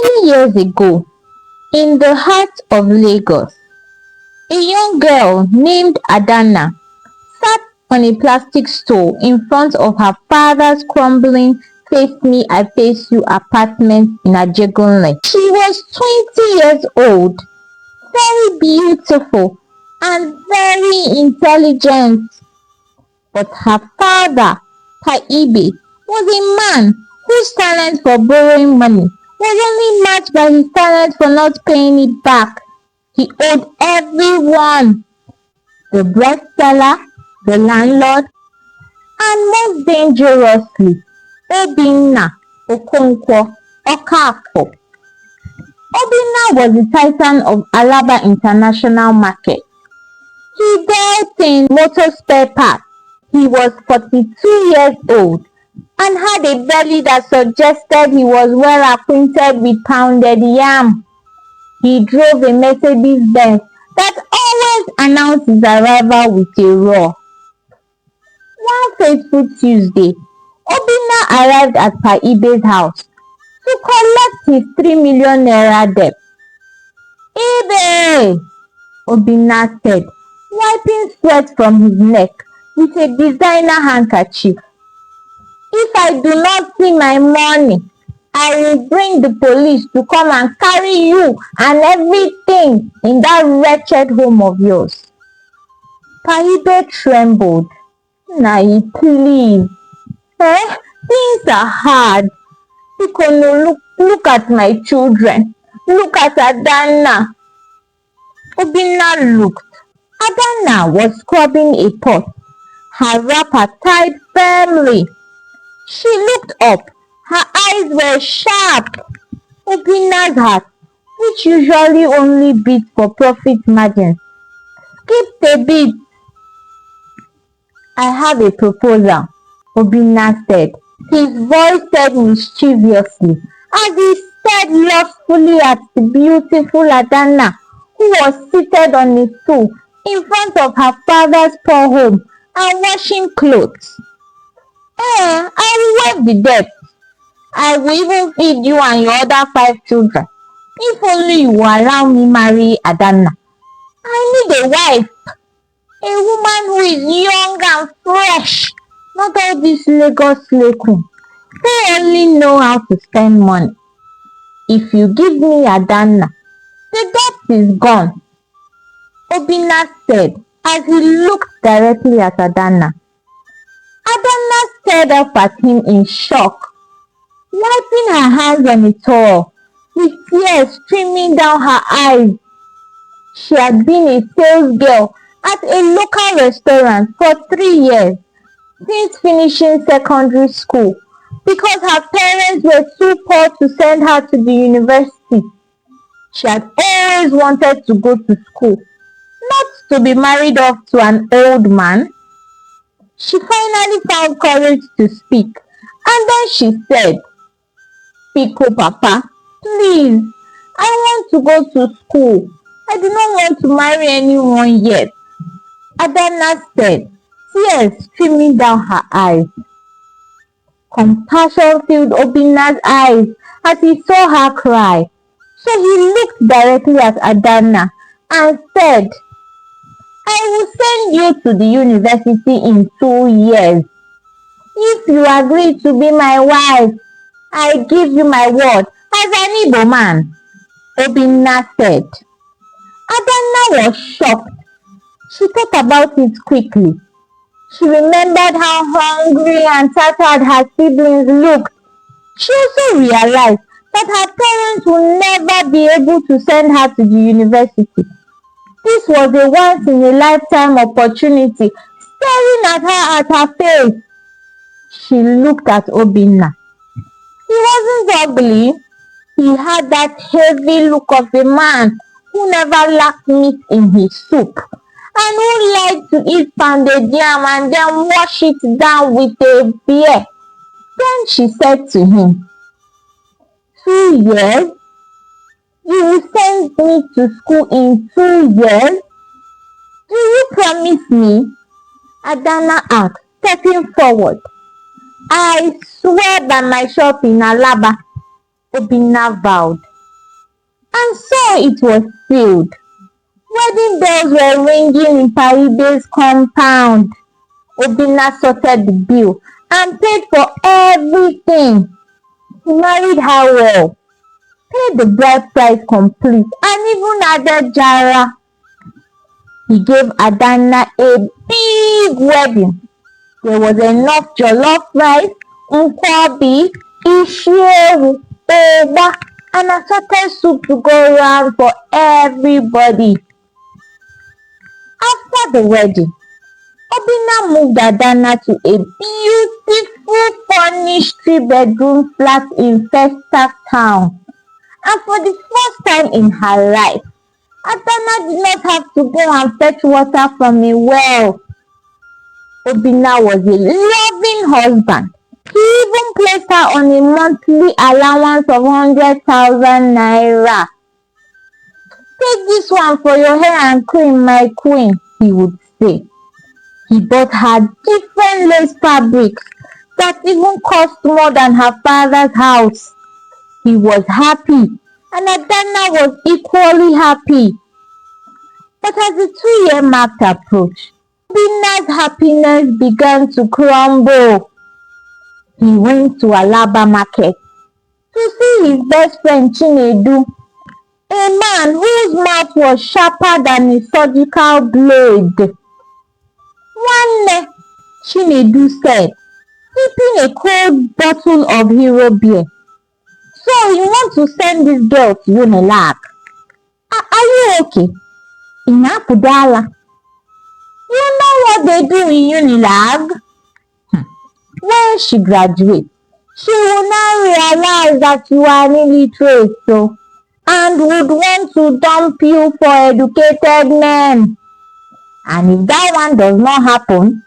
Many years ago, in the heart of Lagos, a young girl named Adana sat on a plastic stool in front of her father's crumbling Face Me I Face You apartment in Ajegunle. She was 20 years old, very beautiful and very intelligent. But her father, Taibe, was a man whose talent for borrowing money was only matched by his talent for not paying it back. He owed everyone, the bread seller, the landlord, and most dangerously, Obinna Okonkwo Okafor. Obinna was the titan of Alaba International Market. He dealt in motor spare parts. He was 42 years old and had a belly that suggested he was well acquainted with pounded yam. He drove a Mercedes-Benz that always announced his arrival with a roar. One fateful Tuesday, Obinna arrived at Taibe's house to collect his 3 million naira debt. "Ibe," Obinna said, wiping sweat from his neck with a designer handkerchief. "If I do not see my money, I will bring the police to come and carry you and everything in that wretched home of yours." Taibe trembled. "Nai, please. Things are hard. Look at my children. Look at Adana." Obinna looked. Adana was scrubbing a pot, her wrapper tied firmly. She looked up. Her eyes were sharp. Obinna's heart, which usually only beats for profit margins, skipped a beat. "I have a proposal," Obinna said. His voice said mischievously as he stared lustfully at the beautiful Adana, who was seated on a stool in front of her father's poor home and washing clothes. "I will waive the debt. I will even feed you and your other 5 children, if only you will allow me marry Adana. I need a wife, a woman who is young and fresh, not all this Lagos queen. They only know how to spend money. If you give me Adana, the debt is gone." Obinna said as he looked directly at Adana. Adana stared up at him in shock, wiping her hands on a towel, with tears streaming down her eyes. She had been a sales girl at a local restaurant for 3 years, since finishing secondary school, because her parents were too poor to send her to the university. She had always wanted to go to school, not to be married off to an old man. She finally found courage to speak, and then she said, "Pico Papa, please, I want to go to school. I do not want to marry anyone yet." Adana said, tears streaming down her eyes. Compassion filled Obinna's eyes as he saw her cry. So he looked directly at Adana and said, "I will send you to the university in 2 years. If you agree to be my wife, I give you my word as an Igbo man," Obinna said. Adana was shocked. She thought about it quickly. She remembered how hungry and tattered her siblings looked. She also realized that her parents would never be able to send her to the university. This was a once-in-a-lifetime opportunity staring at her face. She looked at Obinna. He wasn't ugly. He had that heavy look of a man who never lacked meat in his soup, and who liked to eat pounded yam and then wash it down with a beer. Then she said to him, 2 years? You will send me to school in 2 years? Do you promise me?" Adana asked, stepping forward. "I swear by my shop in Alaba," Obinna vowed. And so it was sealed. Wedding bells were ringing in Paribe's compound. Obinna sorted the bill and paid for everything. He married her well, paid the bride price complete, and even added Jara. He gave Adanna a big wedding. There was enough jollof rice, nkwobi, isiewu, oba, and assorted soup to go round for everybody. After the wedding, Obinna moved Adanna to a beautiful furnished 3-bedroom flat in Festac town. And for the first time in her life, Adanna did not have to go and fetch water from a well. Obinna was a loving husband. He even placed her on a monthly allowance of 100,000 naira. Take this one for your hair and cream, my queen, he would say. He bought her different lace fabrics that even cost more than her father's house. He was happy, and Adanna was equally happy. But as the 2-year mark approached, Obinna's happiness began to crumble. He went to Alaba market to see his best friend Chinedu, a man whose mouth was sharper than a surgical blade. One day, Chinedu said, sipping a cold bottle of hero beer, "So you want to send this girl to Unilag? Are you okay? Inapudala. You know what they do in Unilag? When she graduates, she will now realize that you are illiterate and would want to dump you for educated men. And if that one does not happen,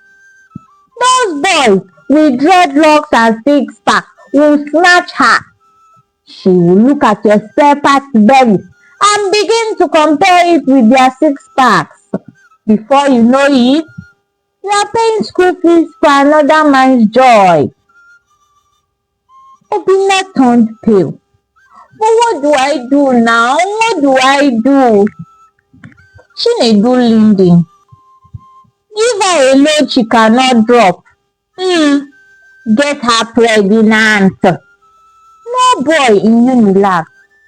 those boys with dreadlocks and six-pack will snatch her. She will look at your spare-parts belly and begin to compare it with their six-packs. Before you know it, you are paying school fees for another man's joy." Obinna turned pale. But what do I do now? What do I do? Chinedu leaned in. Give her a load she cannot drop. Get her pregnant. No boy in Unilag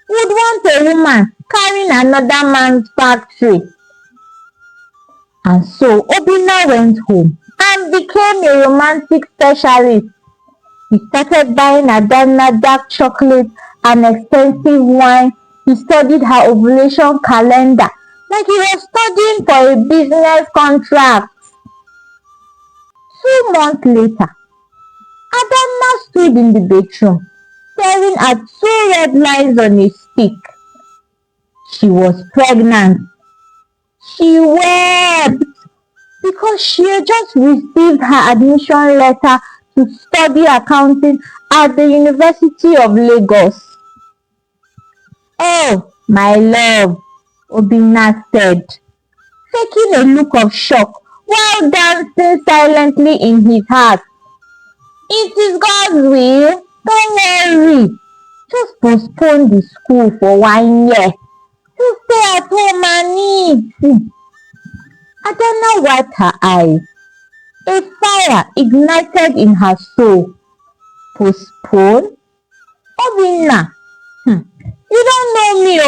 would want a woman carrying another man's factory. And so Obinna went home and became a romantic specialist. He started buying Adanna dark chocolate and expensive wine. He studied her ovulation calendar like he was studying for a business contract. 2 months later, Adanna stood in the bedroom staring at 2 red lines on a stick. She was pregnant. She wept because she had just received her admission letter to study accounting at the University of Lagos. "Oh, my love," Obinna said, taking a look of shock while dancing silently in his heart. "It is God's will. Don't worry. Just postpone the school for 1 year. You stay at home and eat." Adanna wiped her eyes. A fire ignited in her soul. Postpone? Obinna, you don't know me,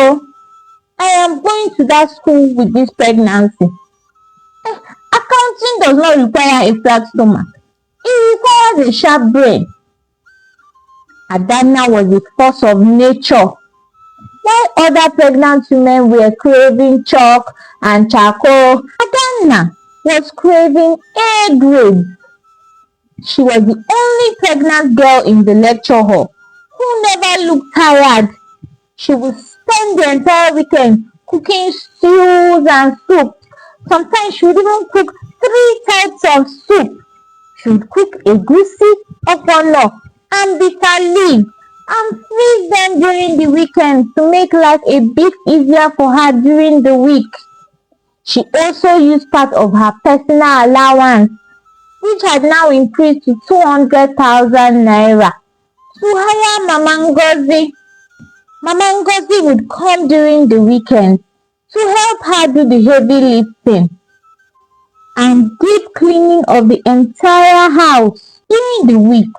I am going to that school with this pregnancy. Accounting does not require a flat stomach. It requires a sharp brain. Adanna was a force of nature. While other pregnant women were craving chalk and charcoal, Adanna was craving A grade. She was the only pregnant girl in the lecture hall who never looked tired. She would spend the entire weekend cooking stews and soups. Sometimes she would even cook 3 types of soup. She would cook egusi, ogbono, and bitter leaf and freeze them during the weekend to make life a bit easier for her during the week. She also used part of her personal allowance, which had now increased to 200,000 naira, to hire Mama Ngozi. Mama Ngozi would come during the weekend to help her do the heavy lifting and deep cleaning of the entire house. During the week,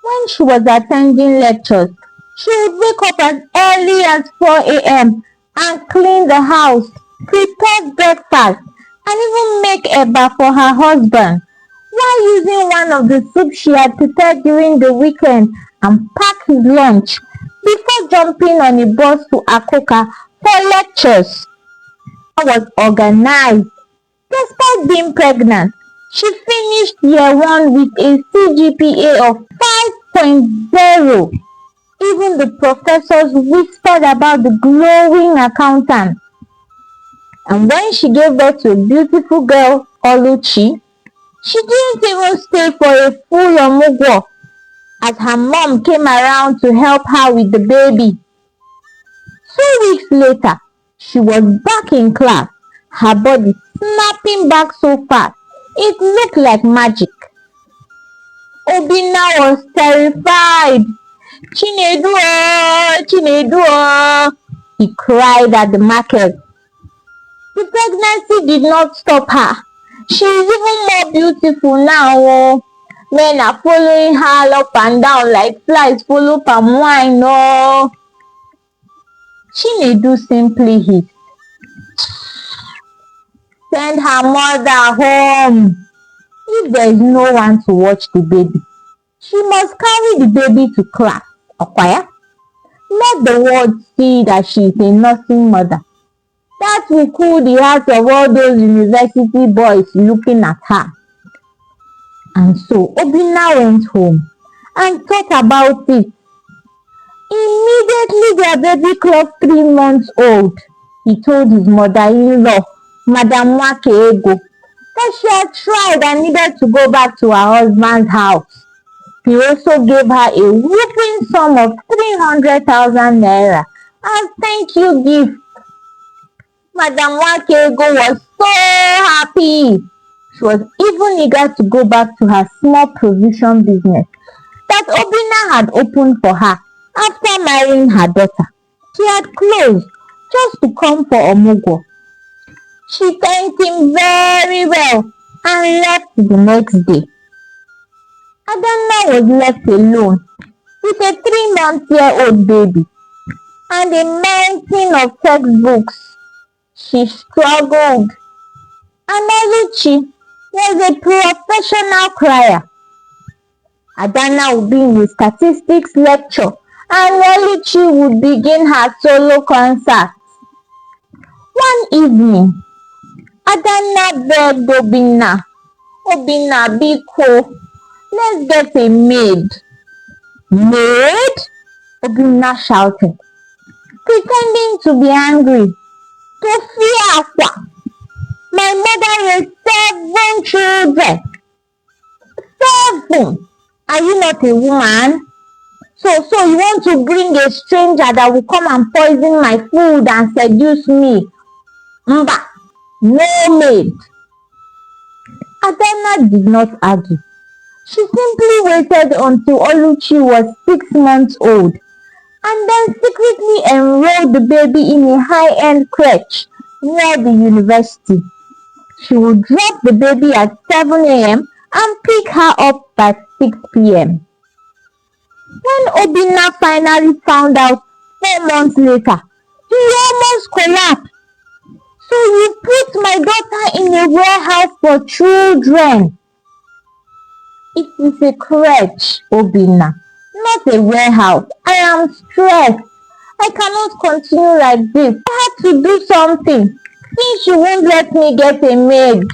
when she was attending lectures, she would wake up as early as 4 a.m. and clean the house, prepare breakfast, and even make eba for her husband, while using one of the soups she had prepared during the weekend and pack his lunch before jumping on a bus to Akoka for lectures. I was organized. Despite being pregnant, she finished year 1 with a CGPA of 5.0. Even the professors whispered about the glowing accountant. And when she gave birth to a beautiful girl, Oluchi, she didn't even stay for a full omugwo as her mom came around to help her with the baby. 2 weeks later, she was back in class, her body snapping back so fast it looked like magic. Obinna was terrified. Chinedu, oh, Chinedu, oh, he cried at the market. The pregnancy did not stop her. She is even more beautiful now. Oh. Men are following her up and down like flies follow palm wine. Oh. Chinedu simply hissed. Send her mother home. If there is no one to watch the baby, she must carry the baby to class. Okwaya, let the world see that she is a nursing mother. That will cool the hearts of all those university boys looking at her. And so Obinna went home and thought about it. Immediately their baby clocked 3 months old. He told his mother-in-law, Madam Wakeego, that she had tried and needed to go back to her husband's house. He also gave her a whooping sum of 300,000 naira as thank you gift. Madam Wakeego was so happy. She was even eager to go back to her small provision business that Obinna had opened for her after marrying her daughter. She had closed just to come for Omugwo. She thanked him very well and left the next day. Adanna was left alone with a 3-month-old baby and a mountain of textbooks. She struggled, and Oluchi was a professional crier. Adanna would be in a statistics lecture and Oluchi would begin her solo concert. One evening, Adanna begged Obinna, Obinna, biko, let's get a maid. Maid? Obinna shouted, pretending to be angry. Tofiakwa, my mother raised 7 children. 7! Are you not a woman? So you want to bring a stranger that will come and poison my food and seduce me? Mba, no maid. Adanna did not argue. She simply waited until Oluchi was 6 months old and then secretly enrolled the baby in a high-end crèche near the university. She would drop the baby at 7 a.m. and pick her up by 6 p.m. When Obinna finally found out 4 months later, he almost collapsed. So you put my daughter in a warehouse for children. It is a crèche, Obinna, not a warehouse. I am stressed. I cannot continue like this. I have to do something since you won't let me get a maid.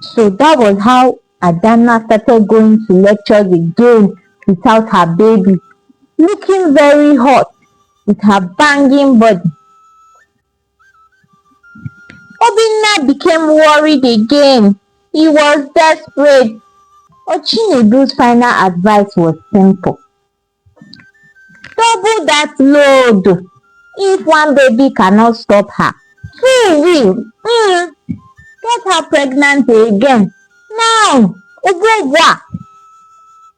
So that was how Adanna started going to lectures again without her baby, looking very hot with her banging body. Obinna became worried again. He was desperate. But Chinedu's final advice was simple. Double that load. If one baby cannot stop her, 2 will. Get her pregnant again. Now, Obogwa.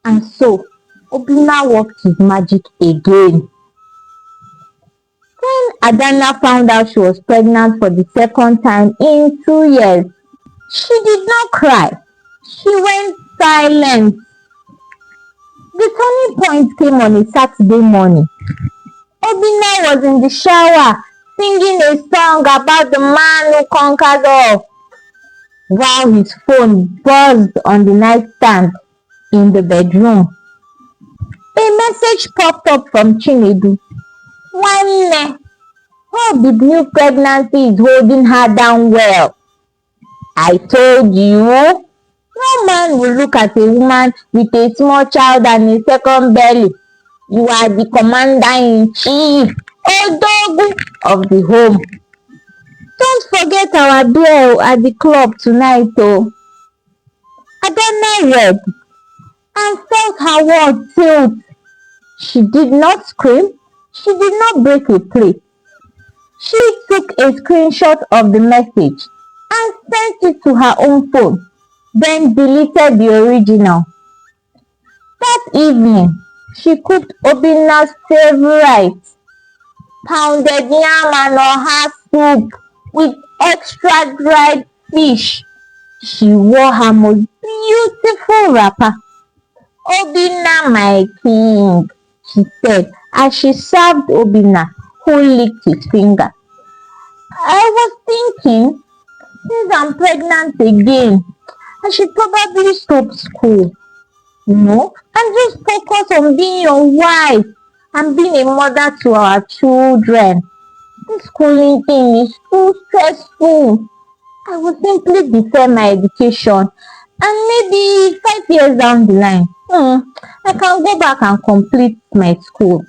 And so, Obinna worked his magic again. Adana found out she was pregnant for the second time in 2 years. She did not cry. She went silent. The turning point came on a Saturday morning. Obinna was in the shower singing a song about the man who conquered all, while his phone buzzed on the nightstand in the bedroom. A message popped up from Chinedu. Wanne, hope the new pregnancy is holding her down well. I told you, no man will look at a woman with a small child and a second belly. You are the commander-in-chief, Odogu of the home. Don't forget our beer at the club tonight, oh. Adana read and felt her words tilt. She did not scream. She did not break a plate. She took a screenshot of the message and sent it to her own phone, then deleted the original. That evening, she cooked Obinna's favorite, pounded yam and oha soup with extra dried fish. She wore her most beautiful wrapper. Obinna, my king, she said as she served Obinna, who licked his finger. I was thinking, since I'm pregnant again, I should probably stop school, and just focus on being your wife and being a mother to our children. This schooling thing is too stressful. I will simply defer my education, and maybe 5 years down the line, I can go back and complete my school.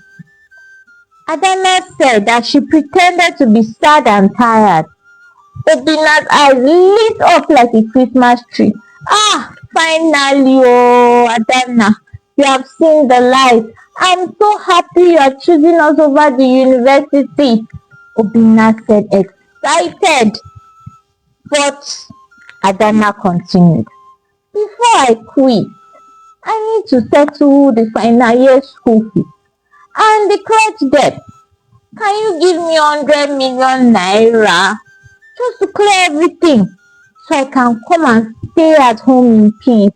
Adana said that she pretended to be sad and tired. Obinna's eyes lit up like a Christmas tree. Finally, oh, Adana, you have seen the light. I'm so happy you are choosing us over the university, Obinna said, excited. But Adana continued, before I quit, I need to settle the final year school fee and the crutch debt. Can you give me 100 million naira just to clear everything so I can come and stay at home in peace?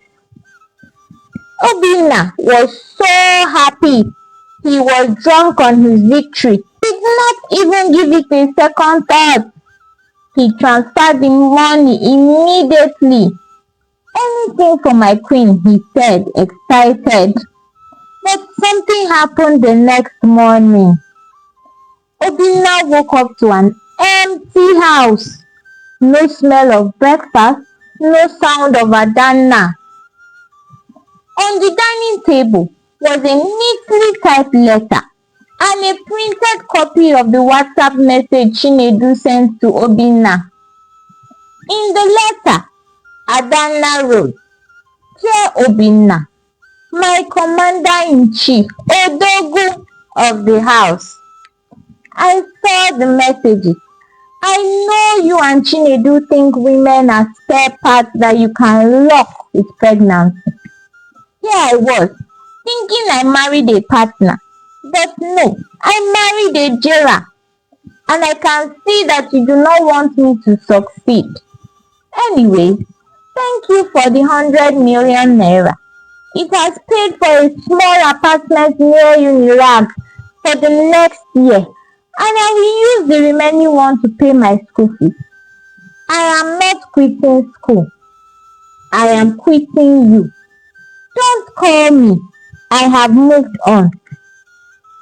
Obinna was so happy. He was drunk on his victory. He did not even give it a second thought. He transferred the money immediately. Anything for my queen, he said, excited. But something happened the next morning. Obinna woke up to an empty house. No smell of breakfast, no sound of Adana. On the dining table was a neatly typed letter and a printed copy of the WhatsApp message Chinedu sent to Obinna. In the letter, Adana wrote, Dear Obinna, my commander-in-chief, Odogu of the house. I saw the messages. I know you and Chinedu think women are spare parts that you can lock with pregnancy. Here I was, thinking I married a partner. But no, I married a jailer. And I can see that you do not want me to succeed. Anyway, thank you for the 100 million naira. It has paid for a small apartment near Unirag for the next year, and I will use the remaining one to pay my school fees. I am not quitting school. I am quitting you. Don't call me. I have moved on.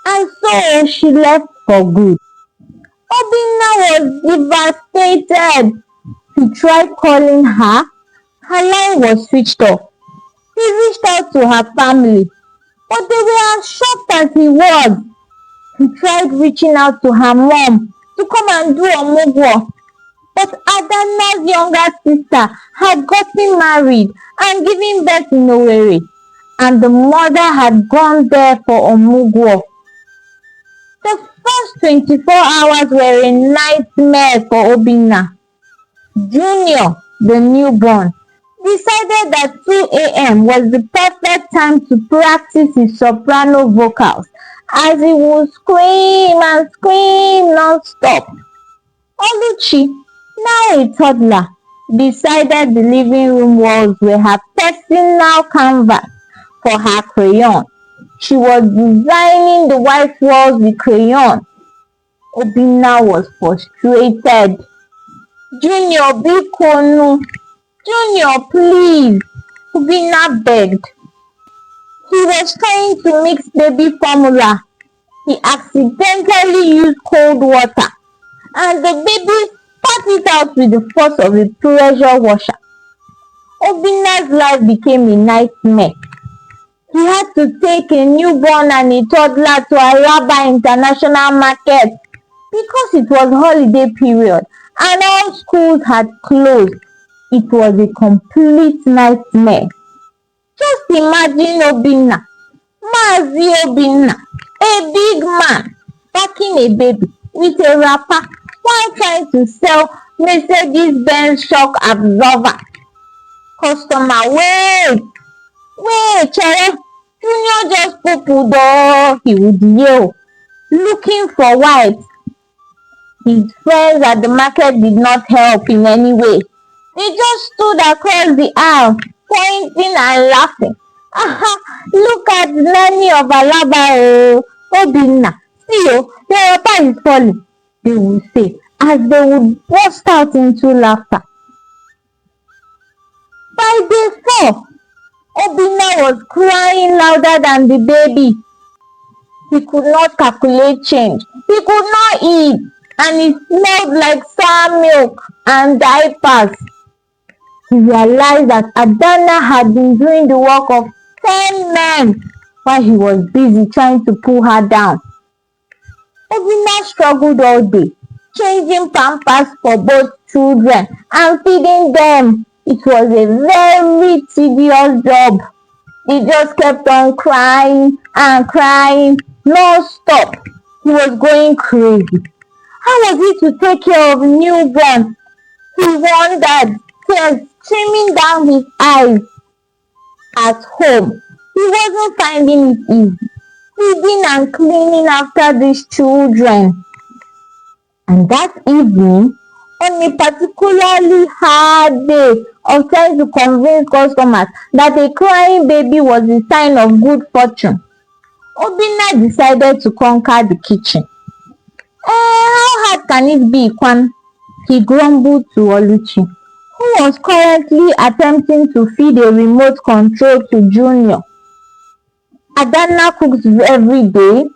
And so she left for good. Obinna was devastated. He tried calling her. Her line was switched off. He reached out to her family, but they were as shocked as he was. He tried reaching out to her mom to come and do omugwo, but Adana's younger sister had gotten married and given birth in Owerri, and the mother had gone there for omugwo. The first 24 hours were a nightmare for Obinna. Junior, the newborn, decided that 2 a.m. was the perfect time to practice his soprano vocals as he would scream and scream non-stop. Oluchi, now a toddler, decided the living room walls were her personal canvas for her crayon. She was designing the white walls with crayon. Obinna was frustrated. Junior, bikonu. Junior, please. Obinna begged. He was trying to mix baby formula. He accidentally used cold water, and the baby spat it out with the force of a pressure washer. Obinna's life became a nightmare. He had to take a newborn and a toddler to Alaba International Market because it was holiday period and all schools had closed. It was a complete nightmare. Just imagine Obinna, Mazi Obinna, a big man, packing a baby with a wrapper while trying to sell Mercedes-Benz shock absorber. Customer, wait, Chere, Junior just poo-pooed, oh, he would yell, looking for white. His friends at the market did not help in any way. They just stood across the aisle, pointing and laughing. Look at Nanny of Alaba, Obinna. See, the wrapper is falling, they would say, as they would burst out into laughter. By day 4, Obinna was crying louder than the baby. He could not calculate change. He could not eat, and it smelled like sour milk and diapers. He realized that Adana had been doing the work of 10 men while he was busy trying to pull her down. Obinna struggled all day, changing pampers for both children and feeding them. It was a very tedious job. He just kept on crying and crying non-stop. He was going crazy. How was he to take care of newborn? He wondered, tears streaming down his eyes. At home, he wasn't finding it easy, feeding and cleaning after these children. And that evening, on a particularly hard day of trying to convince customers that a crying baby was a sign of good fortune, Obinna decided to conquer the kitchen. How hard can it be, Kwan? He grumbled to Oluchi, who was currently attempting to feed a remote control to Junior. Adana cooks every day.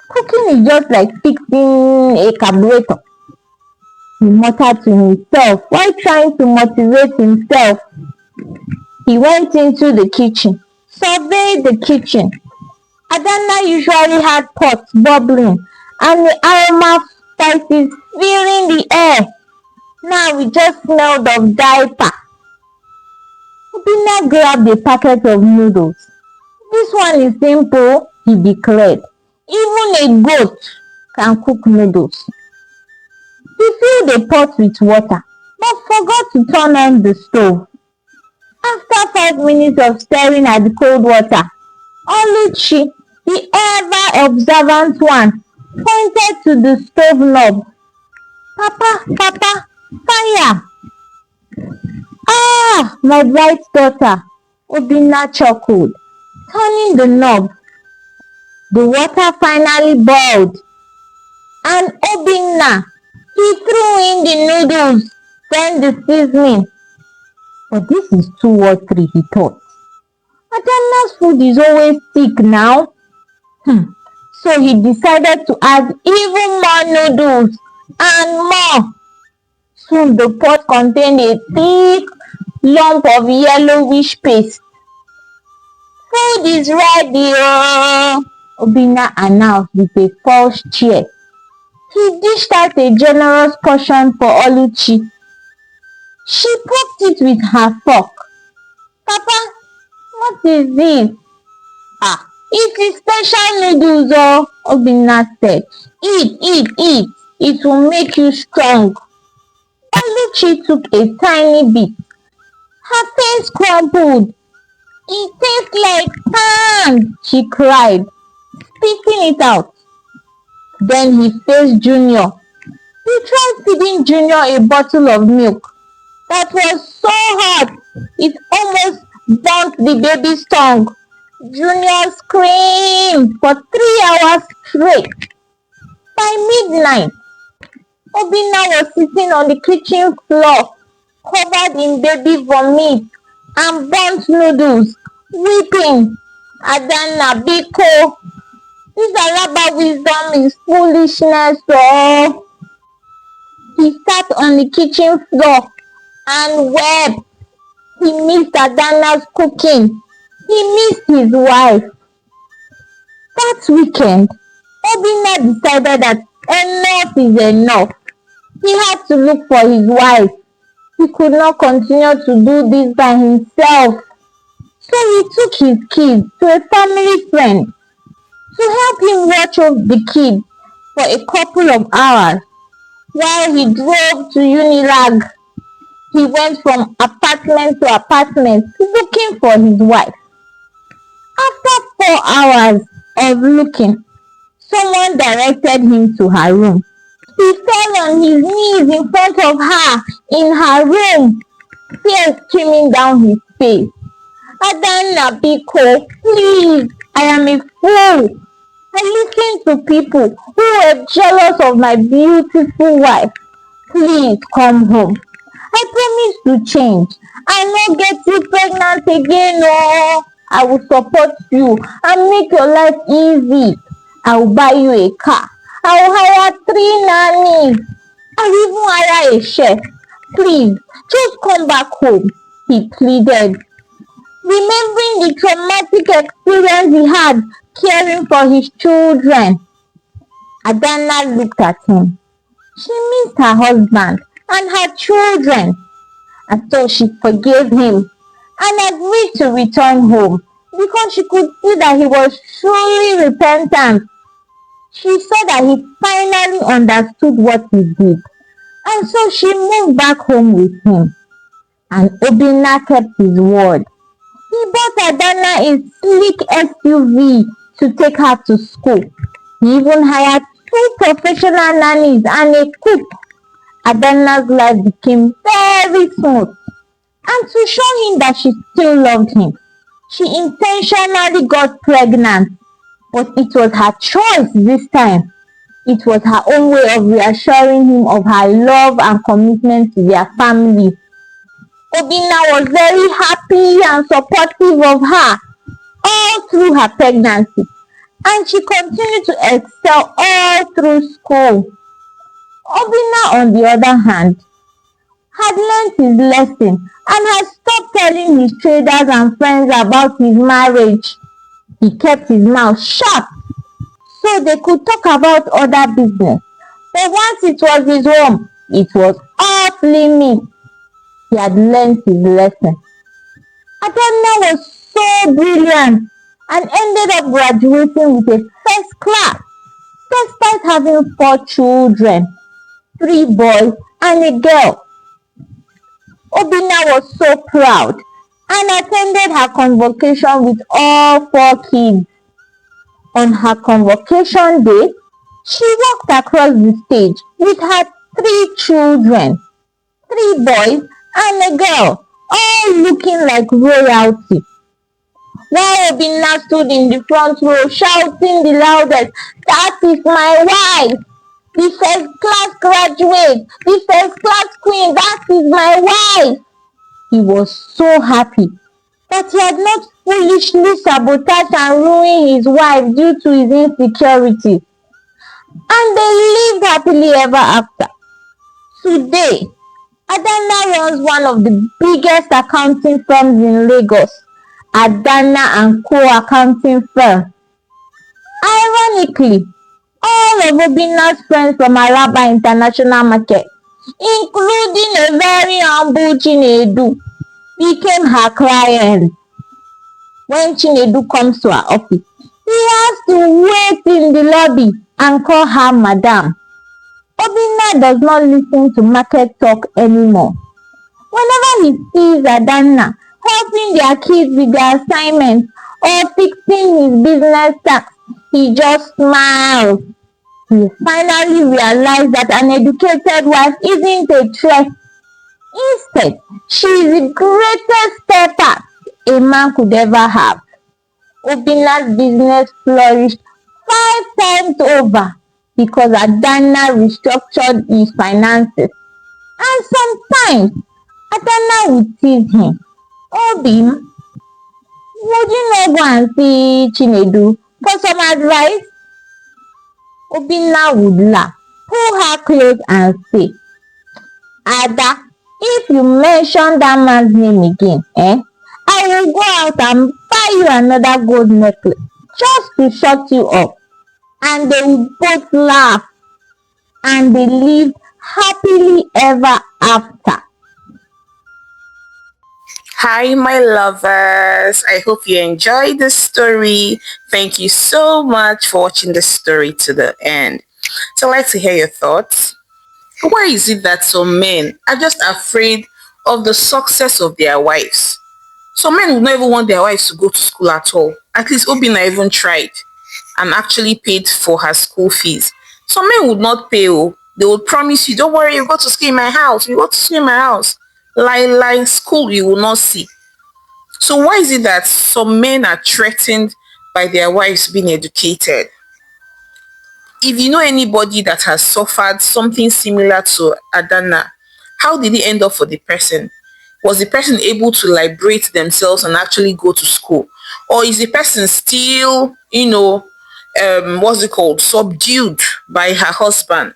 Cooking is just like fixing a carburetor, he muttered to himself while trying to motivate himself. He went into the kitchen, surveyed the kitchen. Adana usually had pots bubbling and the aroma spices filling the air. Now it just smelled of diaper. Obinna grabbed a packet of noodles. This one is simple, he declared. Even a goat can cook noodles. He filled the pot with water, but forgot to turn on the stove. After 5 minutes of staring at the cold water, Oluchi, the ever-observant one, pointed to the stove knob. Papa, fire! Ah, my bright daughter, Obinna chuckled, turning the knob. The water finally boiled, and Obinna, he threw in the noodles, then the seasoning. But this is too watery, he thought. Adana's food is always thick now. So he decided to add even more noodles and more. Soon the pot contained a thick lump of yellowish paste. Food is ready, Obinna announced with a false cheer. He dished out a generous portion for Oluchi. She poked it with her fork. Papa, what is this? It is special noodles, Obinna said. Eat. It will make you strong. Oluchi took a tiny bit. Her face crumpled. It tastes like sand, she cried. spitting it out. Then he faced Junior. He tried feeding Junior a bottle of milk that was so hot it almost burnt the baby's tongue. Junior screamed for 3 hours straight. By midnight, Obinna was sitting on the kitchen floor, covered in baby vomit and burnt noodles, weeping. Adanna, Biko, this Alaba wisdom is foolishness. Oh. He sat on the kitchen floor and wept. He missed Adanna's cooking. He missed his wife. That weekend, Obinna decided that enough is enough. He had to look for his wife. He could not continue to do this by himself. So he took his kids to a family friend to help him watch over the kids for a couple of hours while he drove to Unilag. He went from apartment to apartment looking for his wife. After 4 hours of looking, someone directed him to her room. He fell on his knees in front of her in her room, tears streaming down his face. Adanna, Biko, please, I am a fool. I listened to people who were jealous of my beautiful wife. Please come home. I promise to change. I not get you pregnant again. Oh, I will support you and make your life easy. I will buy you a car. I will hire 3 nannies. I will even hire a chef. Please, just come back home, he pleaded. Remembering the traumatic experience he had caring for his children, Adanna looked at him. She missed her husband and her children, and so she forgave him and agreed to return home because she could see that he was truly repentant. She saw that he finally understood what he did, and so she moved back home with him. And Obinna kept his word. He bought Adanna a sleek SUV to take her to school. He even hired 2 professional nannies and a cook. Adanna's life became very smooth. And to show him that she still loved him, she intentionally got pregnant. But it was her choice this time. It was her own way of reassuring him of her love and commitment to their family. Obinna was very happy and supportive of her all through her pregnancy, and she continued to excel all through school. Obinna, on the other hand, had learned his lesson and had stopped telling his traders and friends about his marriage. He kept his mouth shut so they could talk about other business. But once it was his home, it was off limits. He had learned his lesson. Adanna was so brilliant and ended up graduating with a first class despite having 4 children, 3 boys and a girl. Obinna was so proud and attended her convocation with all 4 kids. On her convocation day, she walked across the stage with her 3 children, 3 boys and a girl, all looking like royalty. While Obinna stood in the front row shouting the loudest, "That is my wife! The first class graduate! The first class queen! That is my wife!" He was so happy that he had not foolishly sabotaged and ruined his wife due to his insecurity. And they lived happily ever after. Today, Adanna runs one of the biggest accounting firms in Lagos, Adanna and Co. Accounting Firm. Ironically, all of Obinna's friends from Alaba International Market, including a very humble Chinedu, became her clients. When Chinedu comes to her office, he has to wait in the lobby and call her Madam. Obinna does not listen to market talk anymore. Whenever he sees Adanna helping their kids with their assignments or fixing his business tax, He just smiled. He finally realized that an educated wife isn't a threat. Instead, she is the greatest stepper a man could ever have. Obinna's business flourished 5 times over because Adana restructured his finances. And sometimes Adana would tease him. Obi, would you not go and see Chinedu for some advice? Obinna would laugh, pull her close and say, Ada, if you mention that man's name again, I will go out and buy you another gold necklace just to shut you up. And they would both laugh and they lived happily ever after. Hi, my lovers. I hope you enjoyed the story. Thank you so much for watching the story to the end. So I'd like to hear your thoughts. Why is it that some men are just afraid of the success of their wives? Some men would not even want their wives to go to school at all. At least Obina even tried and actually paid for her school fees. Some men would not pay. Oh. They would promise you, don't worry, you go to school in my house. You go to school in my house. Lie, school you will not see. So why is it that some men are threatened by their wives being educated? If you know anybody that has suffered something similar to Adana, how did it end up for the person? Was the person able to liberate themselves and actually go to school? Or is the person still, what's it called, subdued by her husband?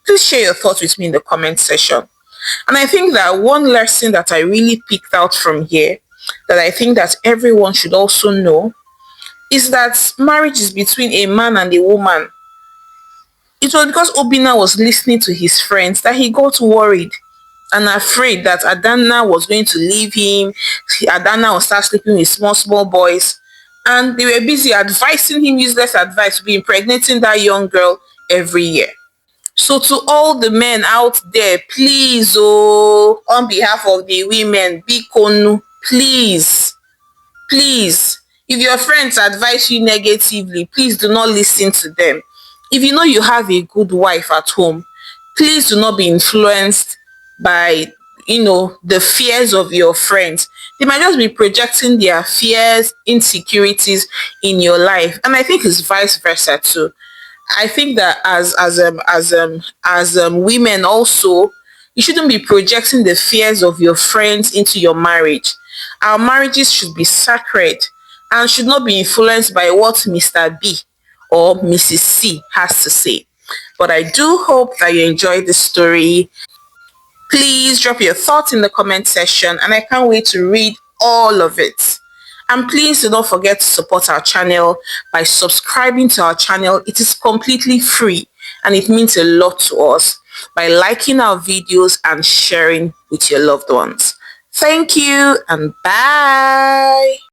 Please share your thoughts with me in the comment section. And I think that one lesson that I really picked out from here that I think that everyone should also know is that marriage is between a man and a woman. It was because Obina was listening to his friends that he got worried and afraid that Adana was going to leave him. Adana would start sleeping with small boys. And they were busy advising him useless advice to be impregnating that young girl every year. So to all the men out there, please, on behalf of the women, Bikonu, please, if your friends advise you negatively, please do not listen to them. If you know you have a good wife at home, please do not be influenced by, the fears of your friends. They might just be projecting their fears, insecurities in your life. And I think it's vice versa too. I think that as women also, you shouldn't be projecting the fears of your friends into your marriage. Our marriages should be sacred and should not be influenced by what Mr. B or Mrs. C has to say. But I do hope that you enjoyed the story. Please drop your thoughts in the comment section and I can't wait to read all of it. And please do not forget to support our channel by subscribing to our channel. It is completely free and it means a lot to us by liking our videos and sharing with your loved ones. Thank you and bye.